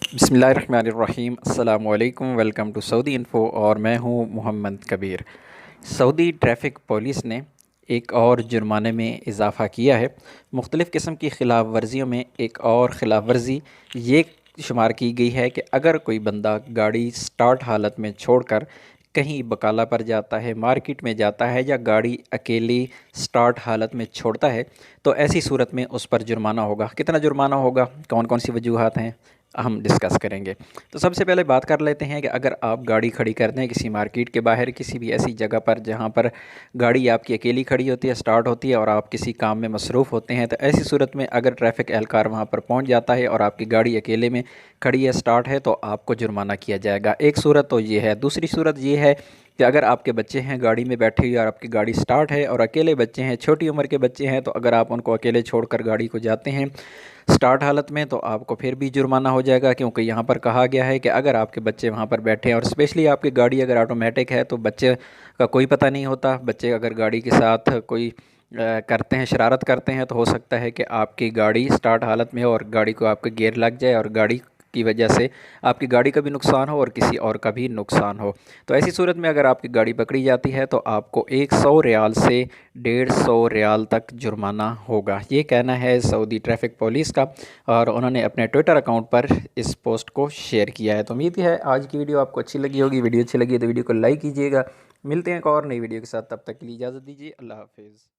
बिस्मिल्लाहिर्रहमानिर्रहीम अस्सलामु अलैकुम। वेलकम टू सऊदी इन्फो और मैं हूँ Mohammad Kabir. Saudi traffic police ने एक और जुर्माने में इजाफ़ा किया है। मुख्तलिफ़ किस्म की ख़िलाफ़ वर्जियों में एक और ख़िलाफ़ वर्जी ये शुमार की गई है कि अगर कोई बंदा गाड़ी स्टार्ट हालत में छोड़कर कहीं बकाला पर जाता है, मार्केट में जाता है या गाड़ी अकेली स्टार्ट हालत में छोड़ता है, तो ऐसी सूरत में उस पर जुर्माना होगा। कितना जुर्माना होगा, कौन कौन सी वजूहात हैं, हम डिस्कस करेंगे। तो सबसे पहले बात कर लेते हैं कि अगर आप गाड़ी खड़ी करते हैं किसी मार्केट के बाहर, किसी भी ऐसी जगह पर जहाँ पर गाड़ी आपकी अकेली खड़ी होती है, स्टार्ट होती है और आप किसी काम में मसरूफ़ होते हैं, तो ऐसी सूरत में अगर ट्रैफ़िक एहलकार वहाँ पर पहुँच जाता है और आपकी गाड़ी अकेले में खड़ी है, स्टार्ट है, तो आपको जुर्माना किया जाएगा। एक सूरत तो ये है। दूसरी सूरत ये है कि अगर आपके बच्चे हैं गाड़ी में बैठे हुए और आपकी गाड़ी स्टार्ट है और अकेले बच्चे हैं, छोटी उम्र के बच्चे हैं, तो अगर आप उनको अकेले छोड़कर गाड़ी को जाते हैं स्टार्ट हालत में, तो आपको फिर भी जुर्माना हो जाएगा, क्योंकि यहाँ पर कहा गया है कि अगर आपके बच्चे वहाँ पर बैठे हैं और स्पेशली आपकी गाड़ी अगर ऑटोमेटिक है तो बच्चे का कोई पता नहीं होता। बच्चे अगर गाड़ी के साथ कोई करते हैं, शरारत करते हैं, तो हो सकता है कि आपकी गाड़ी स्टार्ट हालत में हो और गाड़ी को आपके गियर लग जाए और गाड़ी की वजह से आपकी गाड़ी का भी नुकसान हो और किसी और का भी नुकसान हो। तो ऐसी सूरत में अगर आपकी गाड़ी पकड़ी जाती है तो आपको 100 रियाल से 150 रियाल तक जुर्माना होगा। ये कहना है सऊदी ट्रैफ़िक पुलिस का और उन्होंने अपने ट्विटर अकाउंट पर इस पोस्ट को शेयर किया है। तो उम्मीद है आज की वीडियो आपको अच्छी लगी होगी। वीडियो अच्छी लगी तो वीडियो को लाइक कीजिएगा। मिलते हैं एक और नई वीडियो के साथ, तब तक के लिए इजाज़त दीजिए। अल्लाह हाफ़िज़।